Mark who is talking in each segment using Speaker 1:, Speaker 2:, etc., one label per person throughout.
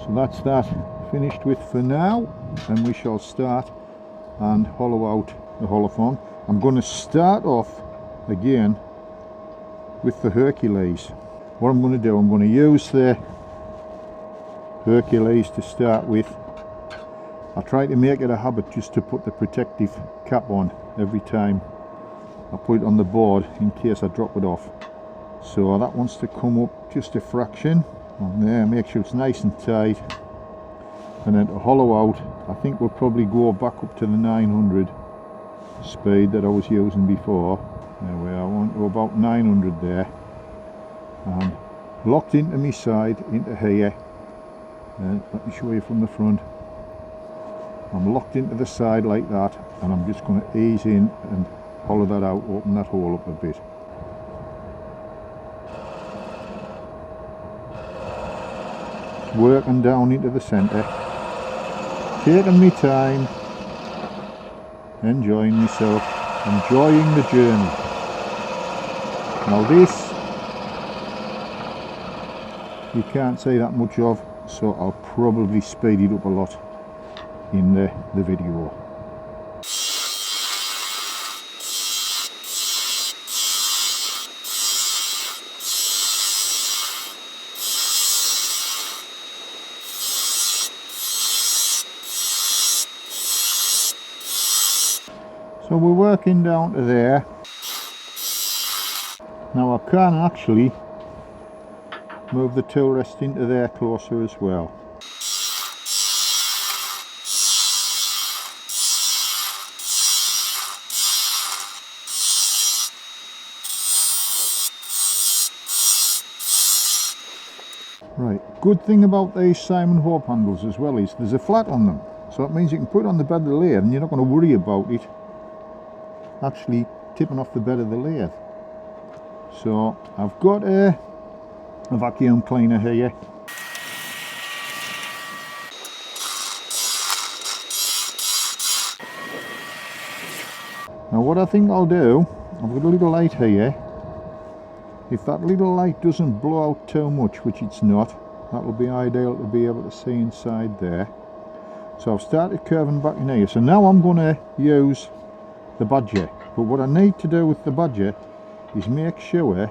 Speaker 1: So that's that finished with for now, and we shall start and hollow out the hollow form. I'm going to start off again with the Hercules. What I'm going to do, I'm going to use the Hercules to start with. I try to make it a habit just to put the protective cap on every time I put it on the board in case I drop it off. So that wants to come up just a fraction on there, make sure it's nice and tight, and then to hollow out I think we'll probably go back up to the 900 speed that I was using before. There we are, I want to about 900 there, and locked into my side into here. And let me show you from the front. I'm locked into the side like that, and I'm just going to ease in and hollow that out, open that hole up a bit. Working down into the centre, taking my time, enjoying myself, enjoying the journey. Now this you can't see that much of, so I'll probably speed it up a lot in the video. So we're working down to there. Now I can actually move the tool rest into there closer as well. Right, good thing about these Simon Hope handles as well is there's a flat on them, so it means you can put it on the bed of the lathe and you're not going to worry about it actually tipping off the bed of the lathe. So I've got a vacuum cleaner here. Now what I think I'll do, I've got a little light here. If that little light doesn't blow out too much, which it's not, that will be ideal to be able to see inside there. So I've started curving back in here. So now I'm going to use the badger. But what I need to do with the badger is make sure that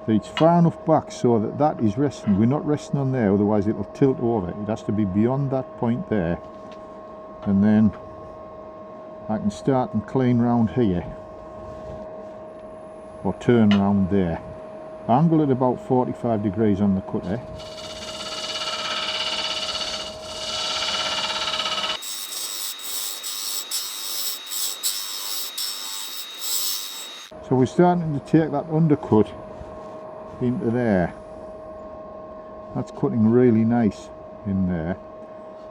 Speaker 1: it's far enough back so that that is resting. We're not resting on there, otherwise it'll tilt over. It has to be beyond that point there. And then I can start and clean round here. Or turn round there. Angle at about 45 degrees on the cutter. So we're starting to take that undercut into there. That's cutting really nice in there.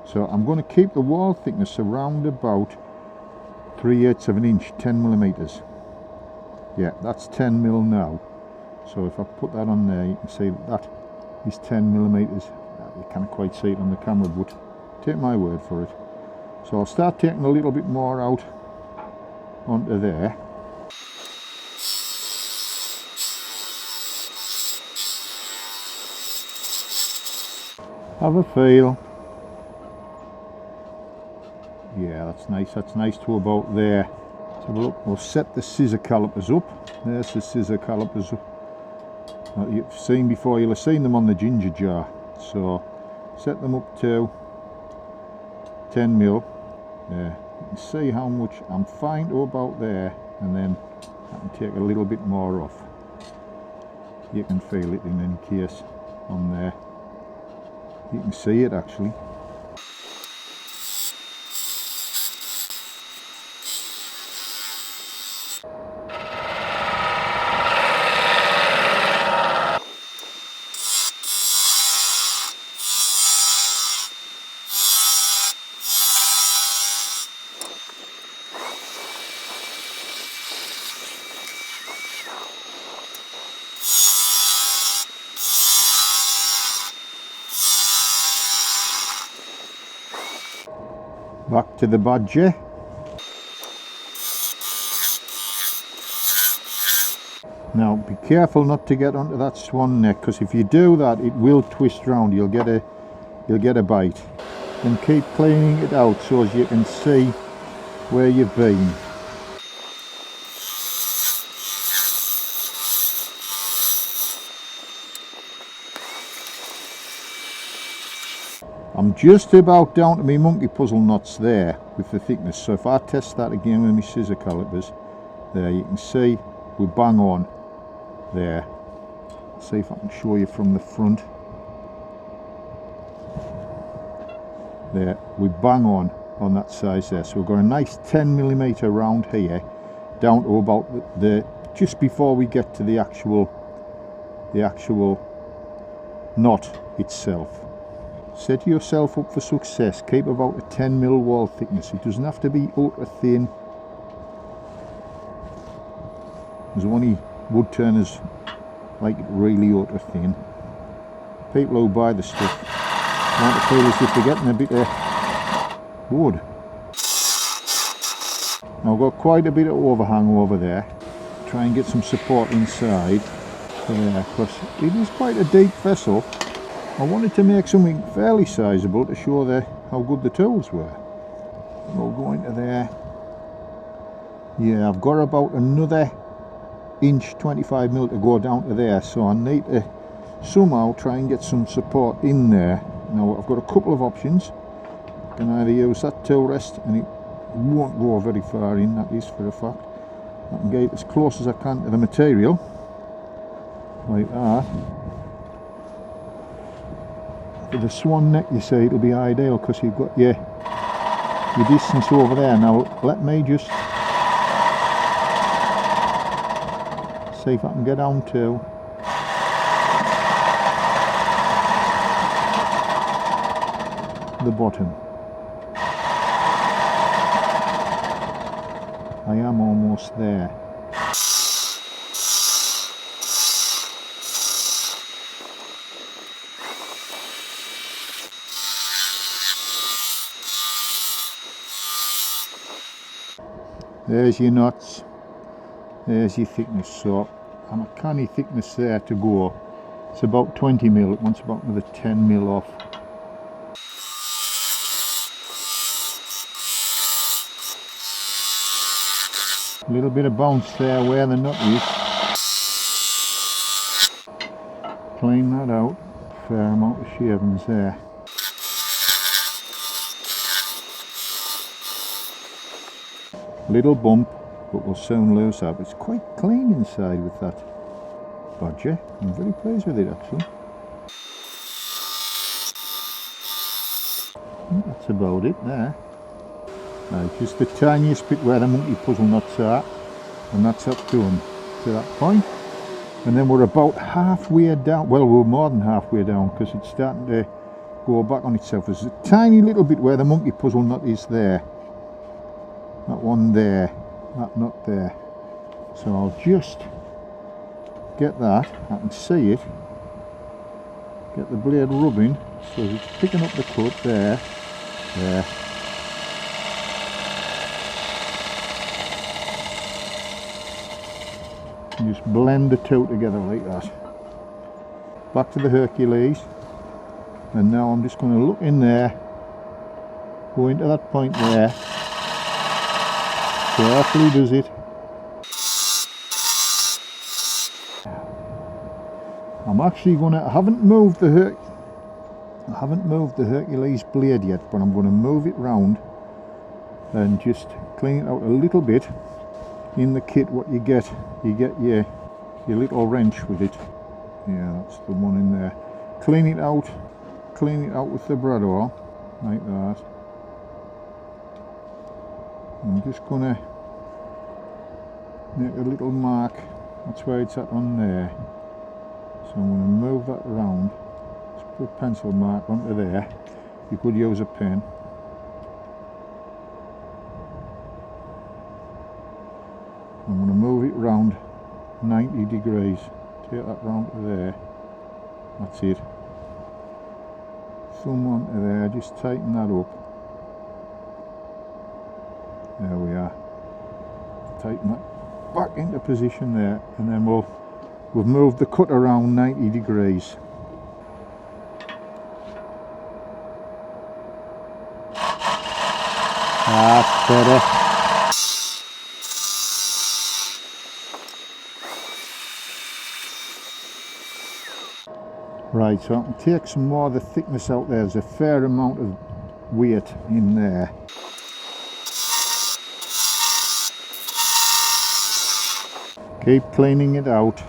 Speaker 1: So I'm going to keep the wall thickness around about 3/8 of an inch, 10 millimeters. Yeah, that's 10 mil now. So if I put that on there, you can see that is 10 millimeters. You can't quite see it on the camera, but take my word for it. So I'll start taking a little bit more out onto there. Have a feel. Yeah, that's nice to about there. Let's have a look. We'll set the scissor calipers up. There's the scissor calipers up. You've seen before, you'll have seen them on the ginger jar. So set them up to 10 mil. Yeah, you can see how much I'm fine to about there, and then I can take a little bit more off. You can feel it in any case on there. You can see it actually. Back to the badger. Now be careful not to get onto that swan neck, because if you do that it will twist round. You'll get a you'll get a bite. And keep cleaning it out so as you can see where you've been. I'm just about down to my monkey puzzle knots there with the thickness, so if I test that again with my scissor calipers, there you can see we're bang on there. See if I can show you from the front. There, we bang on that size there. So we've got a nice 10mm round here, down to about the just before we get to the actual knot itself. Set yourself up for success. Keep about a 10mm wall thickness. It doesn't have to be ultra thin. There's only wood turners like it really ultra thin. People who buy the stuff want to feel as if they're getting a bit of wood. Now I've got quite a bit of overhang over there. Try and get some support inside there, because it is quite a deep vessel. I wanted to make something fairly sizable to show how good the tools were. We'll go into there. Yeah, I've got about another inch 25mm to go down to there, so I need to somehow try and get some support in there. Now I've got a couple of options. I can either use that tool rest, and it won't go very far in, that is for a fact. I can get it as close as I can to the material, like that. For the swan neck, you see, it'll be ideal because you've got your distance over there. Now let me just see if I can get down to the bottom. I am almost there. There's your knots, there's your thickness. So I'm a canny thickness there to go. It's about 20mm, it wants about another 10mm off. A little bit of bounce there where the nut is. Clean that out, fair amount of shavings there. Little bump, but we'll soon lose that. It's quite clean inside with that bodger. I'm very pleased with it actually. That's about it there. Right, just the tiniest bit where the monkey puzzle knots are, and that's up to them to that point. And then we're about halfway down. Well, we're more than halfway down because it's starting to go back on itself. There's a tiny little bit where the monkey puzzle knot is there. That one there, that knot there. So I'll just get that, I can see it, get the blade rubbing so it's picking up the cut there, there. And just blend the two together like that. Back to the Hercules, and now I'm just going to look in there, go into that point there. Carefully does it. I'm actually gonna, I haven't moved the Hercules blade yet, but I'm gonna move it round and just clean it out a little bit. In the kit what you get your little wrench with it. Yeah, that's the one in there. Clean it out with the Brador like that. I'm just gonna make a little mark, that's where it's at on there. So I'm gonna move that around, just put a pencil mark onto there. You could use a pen. I'm gonna move it round 90 degrees. Take that round to there. That's it. Thumb onto there, just tighten that up. There we are. Tighten that back into position there, and then we've moved the cut around 90 degrees. That's better. Right, so I can take some more of the thickness out there. There's a fair amount of weight in there. Keep cleaning it out.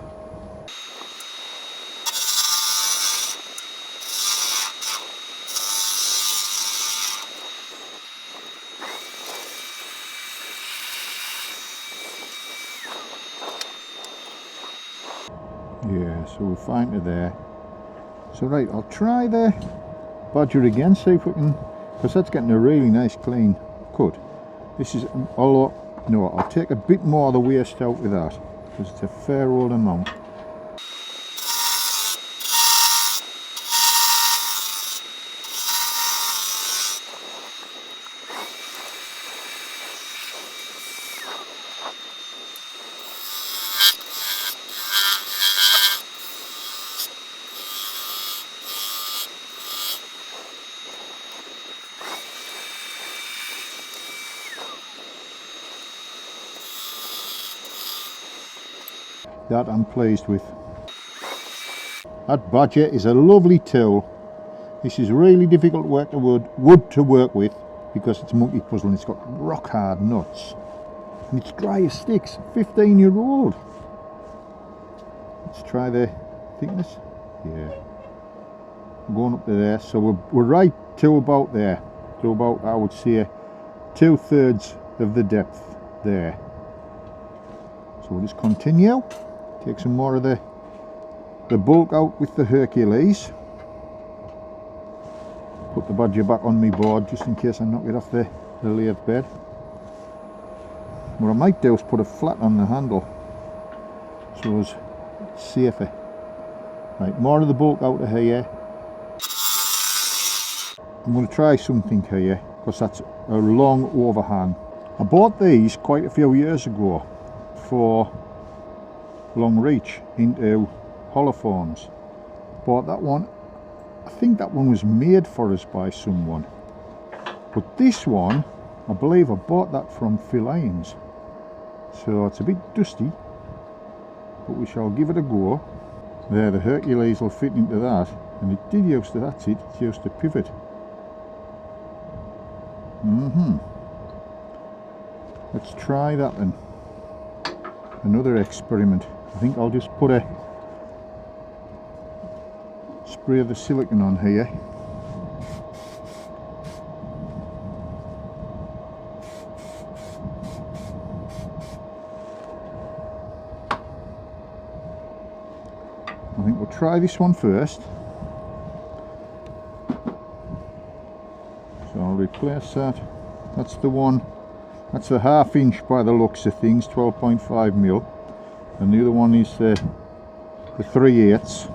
Speaker 1: Yeah, so we're fine to there. So right, I'll try the bodger again, see if we can, because that's getting a really nice clean cut. This is, although, no, I'll take a bit more of the waste out with that, because it's a fair old amount. That I'm pleased with. That bodger is a lovely tool. This is really difficult work to wood to work with because it's multi-puzzle and it's got rock hard nuts. And it's dry as sticks, 15-year-old. Let's try the thickness. Yeah. Going up to there, so we're right to about there. To about, I would say, 2/3 of the depth there. So we'll just continue. Take some more of the bulk out with the Hercules. Put the bodger back on my board just in case I knock it off the lathe bed. What I might do is put it flat on the handle so it's safer. Right, more of the bulk out of here. I'm going to try something here because that's a long overhang. I bought these quite a few years ago for long reach into holoforms. Bought that one. I think that one was made for us by someone, but this one I believe I bought that from Phil Hines, so it's a bit dusty, but we shall give it a go. There, the Hercules will fit into that, and it did used to, that's it, it's used to pivot. Let's try that then. Another experiment. I think I'll just put a spray of the silicone on here. I think we'll try this one first. So I'll replace that. That's the one, that's the 1/2 inch by the looks of things, 12.5mm. And the other one is the 3/8,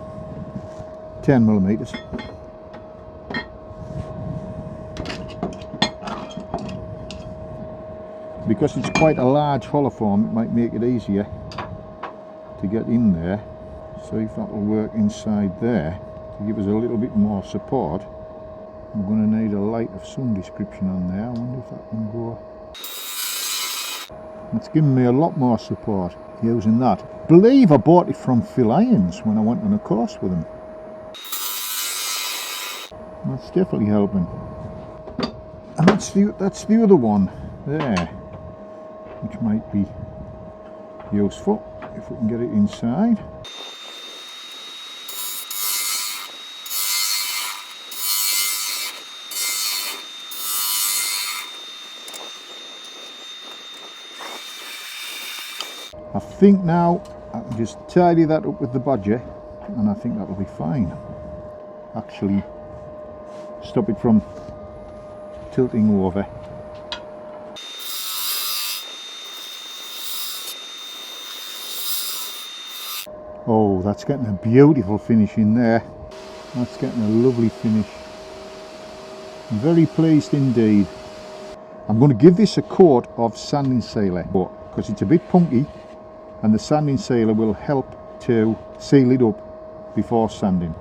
Speaker 1: 10mm. Because it's quite a large holoform, it might make it easier to get in there. See if that will work inside there to give us a little bit more support. I'm going to need a light of some description on there. I wonder if that can go. It's given me a lot more support using that. I believe I bought it from Phil Hines when I went on a course with him. That's definitely helping. And that's the other one there, which might be useful if we can get it inside. I think now I can just tidy that up with the bodger and I think that'll be fine. Actually stop it from tilting over. Oh, that's getting a beautiful finish in there. That's getting a lovely finish. I'm very pleased indeed. I'm going to give this a coat of sanding sealer because it's a bit punky, and the sanding sealer will help to seal it up before sanding.